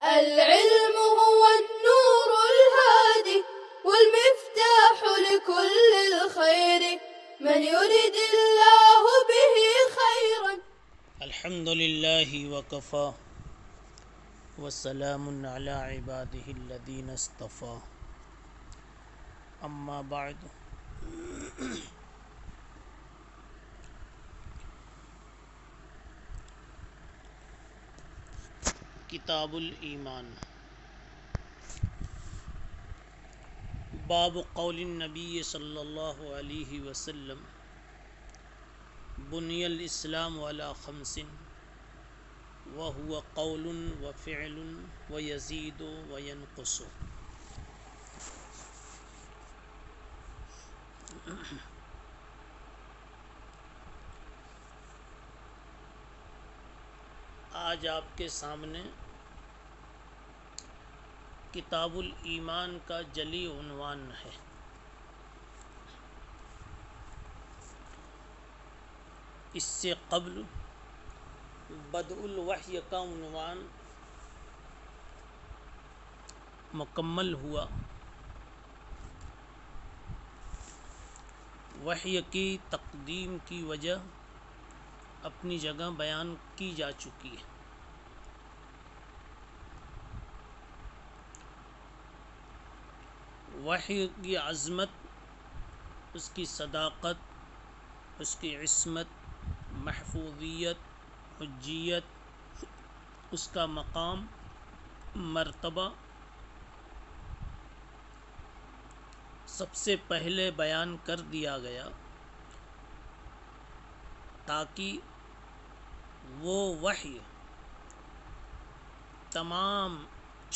العلم هو النور الهادي والمفتاح لكل الخير من يرد الله به خيرا. الحمد لله وكفى وسلام على عباده الذين اصطفى اما بعد کتاب الایمان باب قول النبی صلی اللہ علیہ وسلم بنی الاسلام على خمس وهو قول وفعل ويزيد وينقص. آج آپ کے سامنے کتاب الایمان کا جلی عنوان ہے. اس سے قبل بدء الوحی کا عنوان مکمل ہوا. وحی کی تقدیم کی وجہ اپنی جگہ بیان کی جا چکی ہے. وحی کی عظمت، اس کی صداقت، اس کی عصمت، محفوظیت، حجیت، اس کا مقام، مرتبہ سب سے پہلے بیان کر دیا گیا تاکہ وہ وحی تمام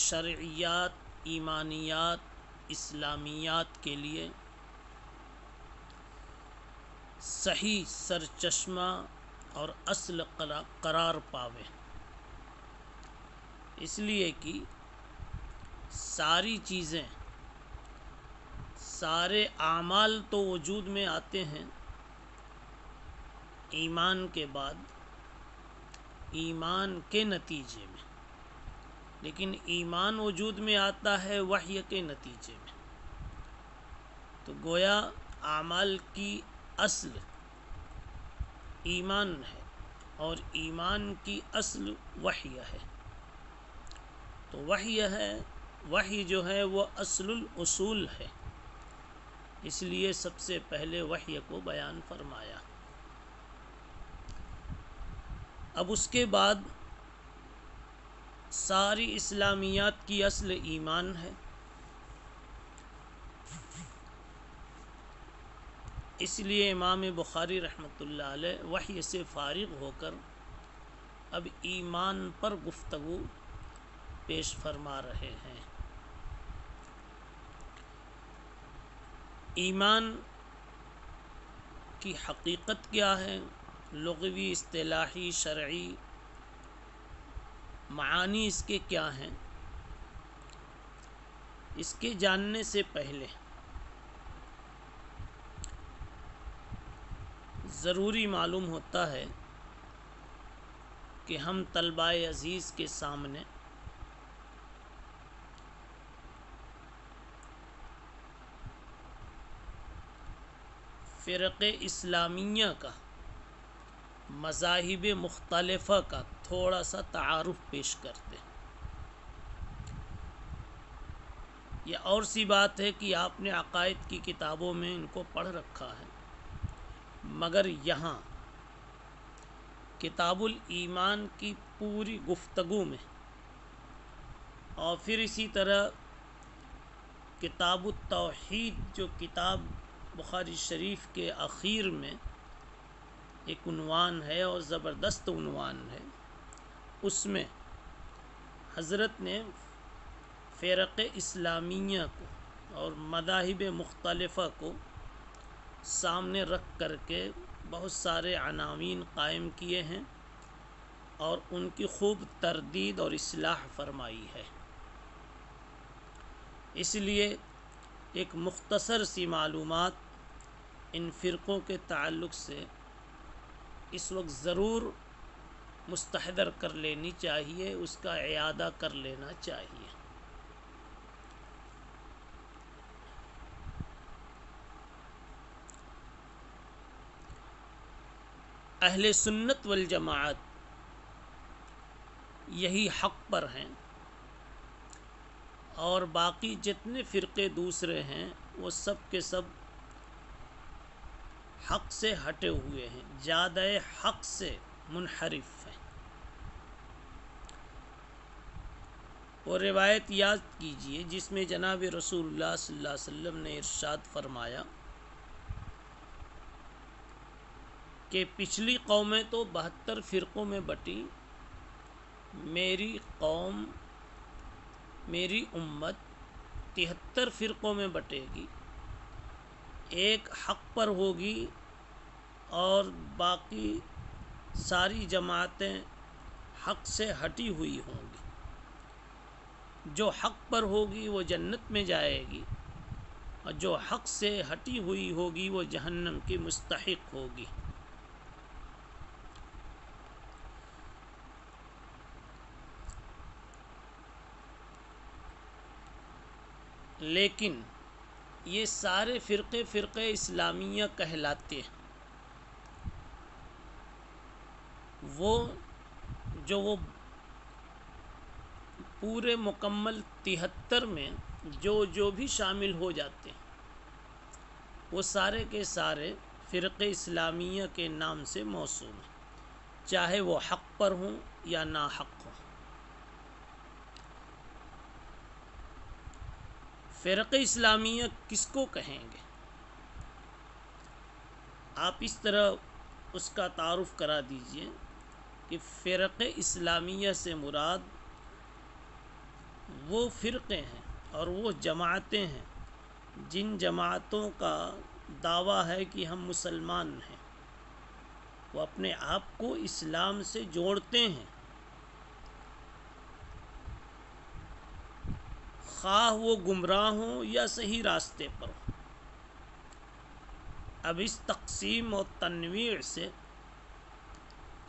شرعیات، ایمانیات، اسلامیات کے لیے صحیح سرچشمہ اور اصل قرار پاوے. اس لیے کہ ساری چیزیں، سارے اعمال تو وجود میں آتے ہیں ایمان کے بعد، ایمان کے نتیجے میں، لیکن ایمان وجود میں آتا ہے وحی کے نتیجے میں. تو گویا اعمال کی اصل ایمان ہے اور ایمان کی اصل وحی ہے. تو وحی جو ہے وہ اصل الاصول ہے، اس لیے سب سے پہلے وحی کو بیان فرمایا. اب اس کے بعد ساری اسلامیات کی اصل ایمان ہے. اس لیے امام بخاری رحمۃ اللہ علیہ وحی سے فارغ ہو کر اب ایمان پر گفتگو پیش فرما رہے ہیں. ایمان کی حقیقت کیا ہے، لغوی، اصطلاحی، شرعی معانی اس کے کیا ہیں، اس کے جاننے سے پہلے ضروری معلوم ہوتا ہے کہ ہم طلباء عزیز کے سامنے فرق اسلامیہ کا، مذاہب مختلفہ کا تھوڑا سا تعارف پیش کرتے ہیں. یہ اور سی بات ہے کہ آپ نے عقائد کی کتابوں میں ان کو پڑھ رکھا ہے، مگر یہاں کتاب الایمان کی پوری گفتگو میں اور پھر اسی طرح کتاب التوحید جو کتاب بخاری شریف کے اخیر میں ایک عنوان ہے اور زبردست عنوان ہے، اس میں حضرت نے فرق اسلامیہ کو اور مذاہب مختلفہ کو سامنے رکھ کر کے بہت سارے عناوین قائم کیے ہیں اور ان کی خوب تردید اور اصلاح فرمائی ہے. اس لیے ایک مختصر سی معلومات ان فرقوں کے تعلق سے اس وقت ضرور مستحضر کر لینی چاہیے، اس کا اعادہ کر لینا چاہیے۔ اہل سنت والجماعت یہی حق پر ہیں، اور باقی جتنے فرقے دوسرے ہیں وہ سب کے سب حق سے ہٹے ہوئے ہیں، زیادہ حق سے منحرف ہیں۔ اور روایت یاد کیجئے جس میں جناب رسول اللہ صلی اللہ علیہ وسلم نے ارشاد فرمایا کہ پچھلی قومیں تو 72 فرقوں میں بٹی، میری قوم، میری امت 73 فرقوں میں بٹے گی، ایک حق پر ہوگی اور باقی ساری جماعتیں حق سے ہٹی ہوئی ہوں گی۔ جو حق پر ہوگی وہ جنت میں جائے گی، اور جو حق سے ہٹی ہوئی ہوگی وہ جہنم کی مستحق ہوگی۔ لیکن یہ سارے فرقے اسلامیہ کہلاتے ہیں۔ وہ پورے مکمل 73 میں جو بھی شامل ہو جاتے ہیں وہ سارے کے سارے فرقے اسلامیہ کے نام سے موسوم ہیں، چاہے وہ حق پر ہوں یا ناحق ہوں۔ فرقہ اسلامیہ کس کو کہیں گے؟ آپ اس طرح اس کا تعارف کرا دیجئے کہ فرقہ اسلامیہ سے مراد وہ فرقے ہیں اور وہ جماعتیں ہیں جن جماعتوں کا دعویٰ ہے کہ ہم مسلمان ہیں، وہ اپنے آپ کو اسلام سے جوڑتے ہیں، خواہ وہ گمراہ ہوں یا صحیح راستے پر ہوں۔ اب اس تقسیم و تنویع سے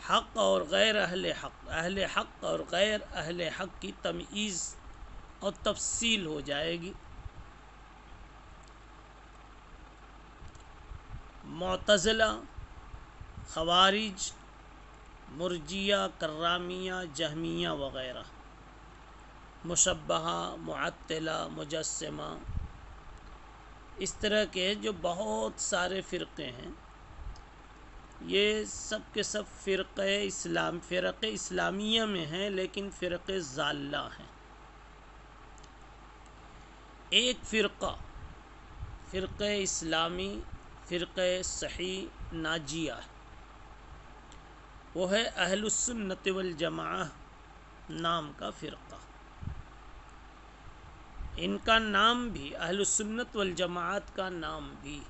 حق اور غیر اہل حق اور غیر اہل حق کی تمییز اور تفصیل ہو جائے گی۔ معتزلہ، خوارج، مرجیہ، کرامیہ، جہمیہ وغیرہ، مشبہہ، معطلہ، مجسمہ، اس طرح کے جو بہت سارے فرقے ہیں، یہ سب کے سب فرقے اسلامیہ میں ہیں، لیکن فرقے ضالہ ہیں۔ ایک فرقہ اسلامی، فرقہ صحیح ناجیہ، وہ ہے اہل السنت والجماعہ نام کا فرقہ۔ ان کا نام بھی، اہل السنت والجماعت کا نام بھی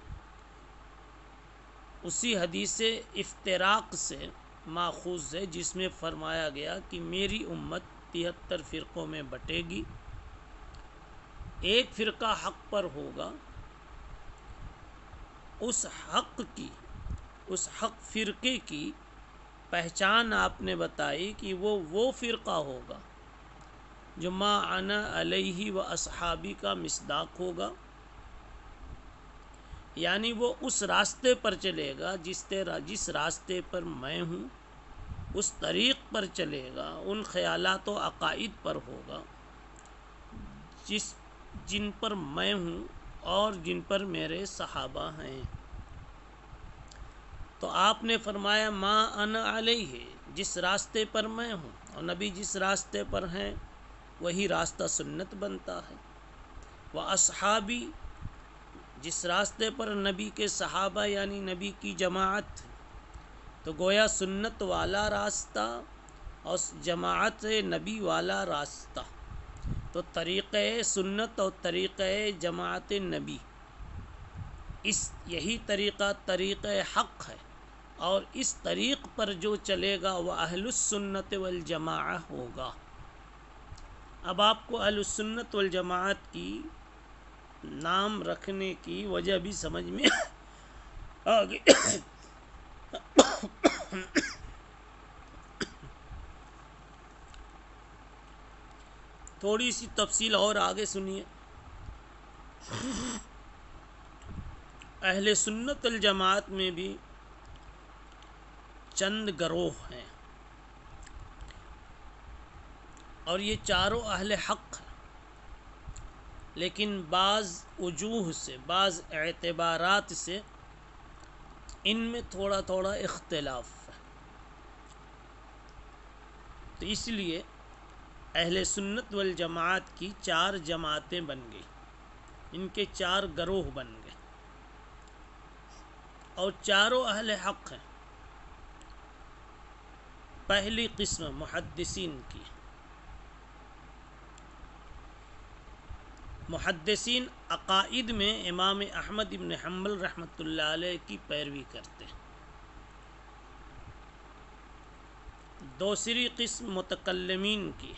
اسی حدیث افتراق سے ماخوذ ہے جس میں فرمایا گیا کہ میری امت 73 فرقوں میں بٹے گی، ایک فرقہ حق پر ہوگا، اس حق فرقے کی پہچان آپ نے بتائی کہ وہ فرقہ ہوگا جو ما انا علیہ و اصحابی کا مصداق ہوگا، یعنی وہ اس راستے پر چلے گا جس راستے پر میں ہوں، اس طریق پر چلے گا، ان خیالات و عقائد پر ہوگا جن پر میں ہوں اور جن پر میرے صحابہ ہیں۔ تو آپ نے فرمایا ما انا علیہ، جس راستے پر میں ہوں اور نبی جس راستے پر ہیں وہی راستہ سنت بنتا ہے، و اصحابی، جس راستے پر نبی کے صحابہ یعنی نبی کی جماعت، تو گویا سنت والا راستہ اور جماعت نبی والا راستہ، تو طریقہ سنت اور طریقہ جماعت نبی، یہی طریقہ حق ہے، اور اس طریق پر جو چلے گا وہ اہل السنت والجماعہ ہوگا۔ اب آپ کو اہل السنت والجماعت کی نام رکھنے کی وجہ بھی سمجھ میں آ گئی۔ تھوڑی سی تفصیل اور آگے سنیے۔ اہل سنت الجماعت میں بھی چند گروہ ہیں اور یہ چاروں اہل حق ہیں، لیکن بعض وجوہ سے، بعض اعتبارات سے ان میں تھوڑا تھوڑا اختلاف ہے۔ تو اس لیے اہل سنت والجماعت کی 4 جماعتیں بن گئی، ان کے 4 گروہ بن گئے اور چاروں اہل حق ہیں۔ پہلی قسم محدثین کی۔ محدثین عقائد میں امام احمد بن حنبل رحمۃ اللہ علیہ کی پیروی کرتے ہیں۔ دوسری قسم متکلمین کی۔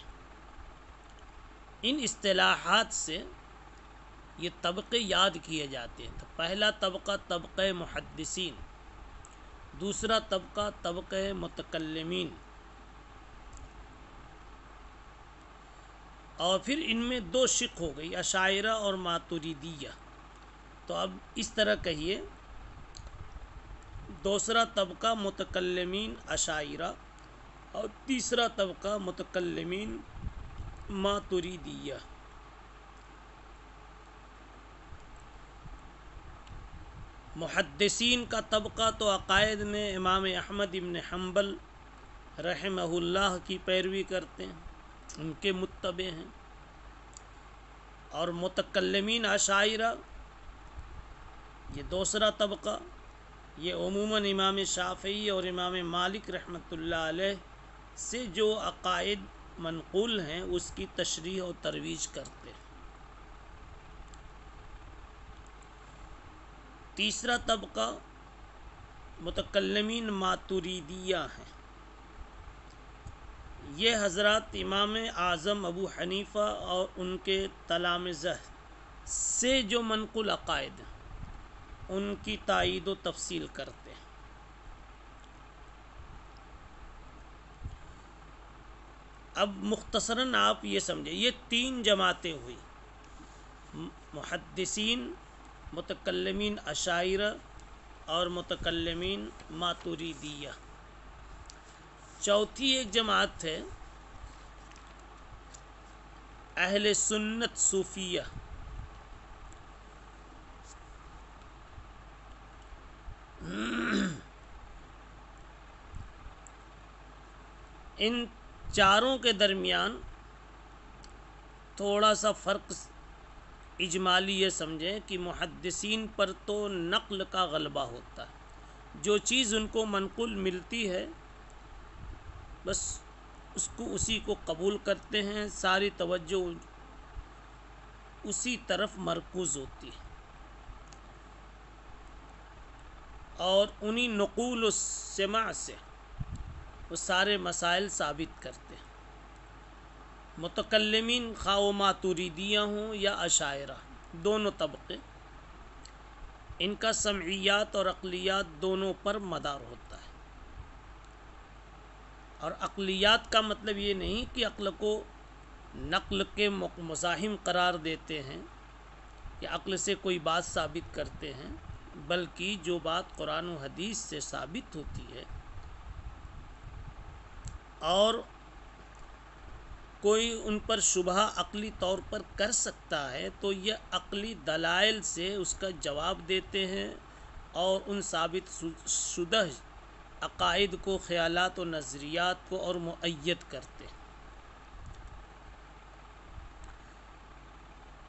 ان اصطلاحات سے یہ طبقے یاد کیے جاتے ہیں۔ تو پہلا طبقہ طبقہ محدثین، دوسرا طبقہ طبقہ متکلمین، اور پھر ان میں 2 شق ہو گئی، اشاعرہ اور ماتریدیہ۔ تو اب اس طرح کہیے، دوسرا طبقہ متکلمین اشاعرہ اور تیسرا طبقہ متکلمین ماتریدیہ۔ محدثین کا طبقہ تو عقائد میں امام احمد بن حنبل رحمہ اللہ کی پیروی کرتے ہیں، ان کے متبع ہیں، اور متکلمین اشاعرہ یہ دوسرا طبقہ، یہ عموماً امام شافعی اور امام مالک رحمۃ اللہ علیہ سے جو عقائد منقول ہیں اس کی تشریح و ترویج کرتے ہیں۔ تیسرا طبقہ متکلمین ماتریدیہ ہیں۔ یہ حضرات امام اعظم ابو حنیفہ اور ان کے تلامذہ سے جو منقول عقائد ہیں ان کی تائید و تفصیل کرتے ہیں۔ اب مختصراً آپ یہ سمجھیں، یہ 3 جماعتیں ہوئی، محدثین، متکلمین اشاعرہ اور متکلمین ماتریدیہ۔ چوتھی ایک جماعت ہے اہل سنت صوفیہ۔ ان چاروں کے درمیان تھوڑا سا فرق اجمالی یہ سمجھیں کہ محدثین پر تو نقل کا غلبہ ہوتا ہے، جو چیز ان کو منقول ملتی ہے بس اسی کو قبول کرتے ہیں، ساری توجہ اسی طرف مرکوز ہوتی ہے اور انہی نقول و سماع سے وہ سارے مسائل ثابت کرتے ہیں۔ متکلمین خواہ و ماتریدیہ ہوں یا اشاعرہ، دونوں طبقے، ان کا سمعیات اور عقلیات دونوں پر مدار ہوتا ہے۔ اور عقلیات کا مطلب یہ نہیں کہ عقل کو نقل کے مزاحم قرار دیتے ہیں کہ عقل سے کوئی بات ثابت کرتے ہیں، بلکہ جو بات قرآن و حدیث سے ثابت ہوتی ہے اور کوئی ان پر شبہ عقلی طور پر کر سکتا ہے تو یہ عقلی دلائل سے اس کا جواب دیتے ہیں اور ان ثابت شدہ عقائد کو، خیالات و نظریات کو اور مؤید کرتے ہیں۔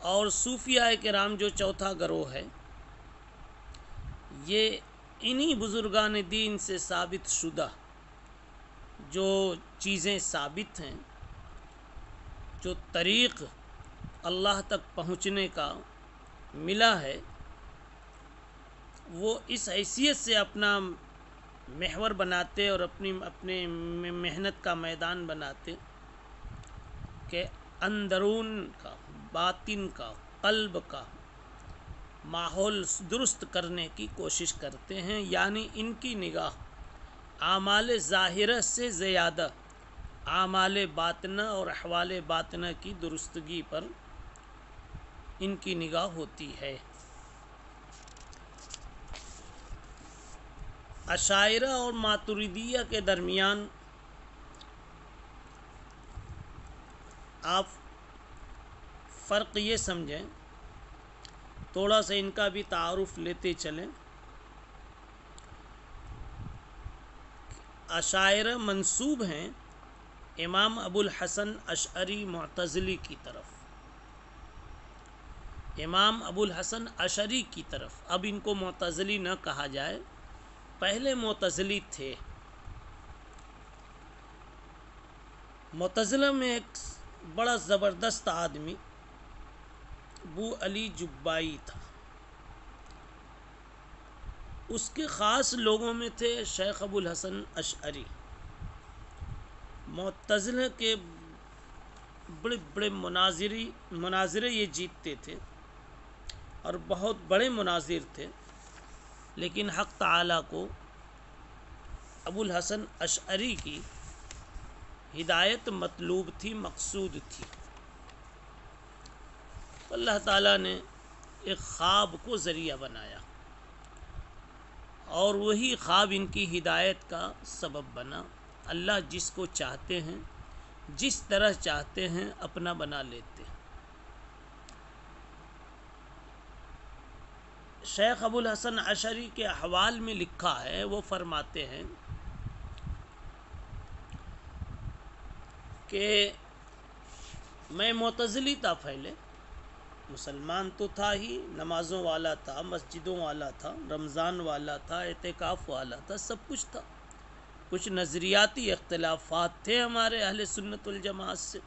اور صوفیاء کرام جو چوتھا گروہ ہے، یہ انہی بزرگان دین سے ثابت شدہ جو چیزیں ثابت ہیں، جو طریق اللہ تک پہنچنے کا ملا ہے، وہ اس حیثیت سے اپنا محور بناتے اور اپنے محنت کا میدان بناتے کہ اندرون کا، باطن کا، قلب کا ماحول درست کرنے کی کوشش کرتے ہیں، یعنی ان کی نگاہ اعمال ظاہرہ سے زیادہ اعمال باطنہ اور احوال باطنہ کی درستگی پر ان کی نگاہ ہوتی ہے۔ اشاعرہ اور ماتریدیہ کے درمیان آپ فرق یہ سمجھیں، تھوڑا سا ان کا بھی تعارف لیتے چلیں۔ اشاعرہ منسوب ہیں امام ابو الحسن اشعری معتزلی کی طرف، امام ابو الحسن اشعری کی طرف۔ اب ان کو معتزلی نہ کہا جائے، پہلے معتزلی تھے۔ معتزلہ میں ایک بڑا زبردست آدمی ابو علی جبائی تھا، اس کے خاص لوگوں میں تھے شیخ ابو الحسن اشعری۔ معتزلہ کے بڑے بڑے مناظرے یہ جیتتے تھے اور بہت بڑے مناظر تھے، لیکن حق تعالیٰ کو ابو الحسن اشعری کی ہدایت مطلوب تھی، مقصود تھی۔ اللہ تعالیٰ نے ایک خواب کو ذریعہ بنایا اور وہی خواب ان کی ہدایت کا سبب بنا۔ اللہ جس کو چاہتے ہیں، جس طرح چاہتے ہیں اپنا بنا لیتے ہیں۔ شیخ ابو الحسن اشعری کے احوال میں لکھا ہے، وہ فرماتے ہیں کہ میں معتزلی تھا، پہلے مسلمان تو تھا ہی، نمازوں والا تھا، مسجدوں والا تھا، رمضان والا تھا، اعتکاف والا تھا، سب کچھ تھا۔ کچھ نظریاتی اختلافات تھے ہمارے اہل سنت والجماعت سے۔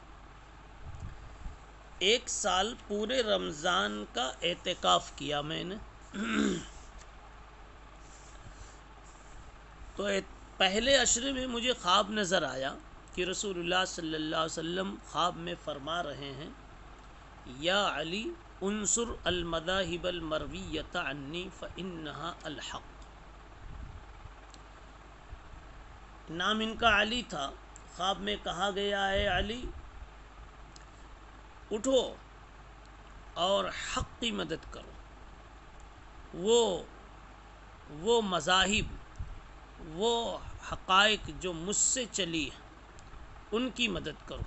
1 سال پورے رمضان کا اعتکاف کیا میں نے۔ تو پہلے عشرے میں مجھے خواب نظر آیا کہ رسول اللہ صلی اللہ علیہ وسلم خواب میں فرما رہے ہیں، یا علی انصر المذاہب المرویۃ عنی فانہا الحق۔ نام ان کا علی تھا۔ خواب میں کہا گیا ہے، علی اٹھو اور حق کی مدد کرو، وہ مذاہب، وہ حقائق جو مجھ سے چلی ہیں ان کی مدد کرو۔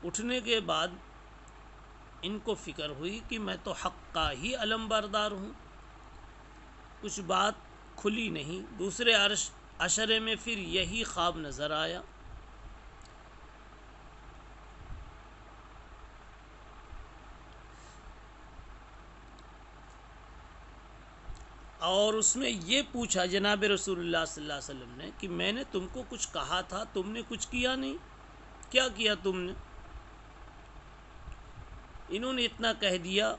اٹھنے کے بعد ان کو فکر ہوئی کہ میں تو حق کا ہی علم بردار ہوں، کچھ بات کھلی نہیں۔ دوسرے عشرے میں پھر یہی خواب نظر آیا۔ اور اس میں یہ پوچھا جناب رسول اللہ صلی اللہ علیہ وسلم نے کہ میں نے تم کو کچھ کہا تھا، تم نے کچھ کیا نہیں، کیا کیا تم نے؟ انہوں نے اتنا کہہ دیا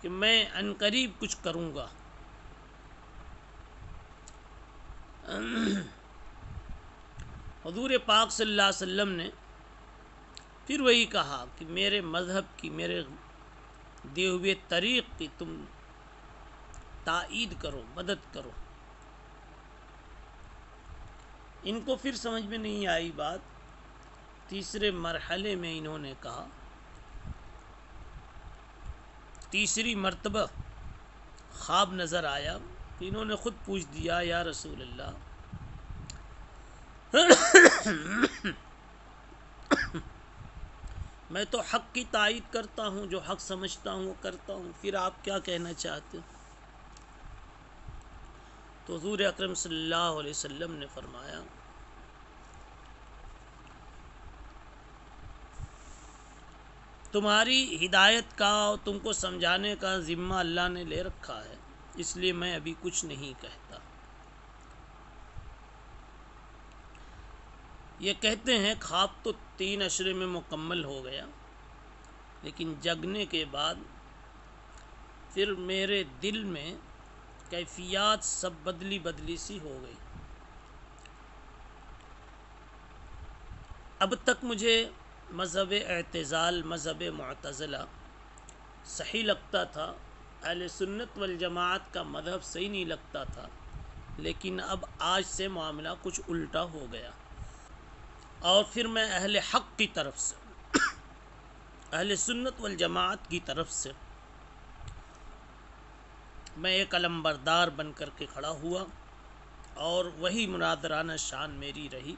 کہ میں عنقریب کچھ کروں گا۔ حضور پاک صلی اللہ علیہ وسلم نے پھر وہی کہا کہ میرے مذہب کی، میرے دیے ہوئے طریق کی تم تائید کرو، مدد کرو۔ ان کو پھر سمجھ میں نہیں آئی بات۔ تیسرے مرحلے میں انہوں نے کہا، تیسری مرتبہ خواب نظر آیا، انہوں نے خود پوچھ دیا، یا رسول اللہ میں تو حق کی تائید کرتا ہوں، جو حق سمجھتا ہوں وہ کرتا ہوں، پھر آپ کیا کہنا چاہتے ہیں؟ تو حضور اکرم صلی اللہ علیہ وسلم نے فرمایا، تمہاری ہدایت کا اور تم کو سمجھانے کا ذمہ اللہ نے لے رکھا ہے، اس لیے میں ابھی کچھ نہیں کہتا۔ یہ کہتے ہیں خواب تو 3 عشرے میں مکمل ہو گیا، لیکن جگنے کے بعد پھر میرے دل میں کیفیات سب بدلی سی ہو گئی۔ اب تک مجھے مذہب اعتزال، مذہب معتزلہ صحیح لگتا تھا، اہل سنت والجماعت کا مذہب صحیح نہیں لگتا تھا، لیکن اب آج سے معاملہ کچھ الٹا ہو گیا، اور پھر میں اہل حق کی طرف سے، اہل سنت والجماعت کی طرف سے میں ایک علمبردار بن کر کے کھڑا ہوا، اور وہی مناظرانہ شان میری رہی۔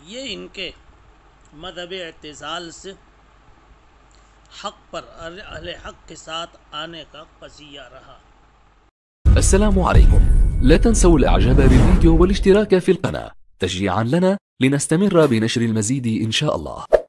یہ ان کے مذہب اعتزال سے حق پر اہل حق کے ساتھ آنے کا قضیہ رہا۔ السلام عليكم، لا تنسوا الاعجاب بالفيديو والاشتراك في القناة تشجيعا لنا لنستمر بنشر المزيد إن شاء الله.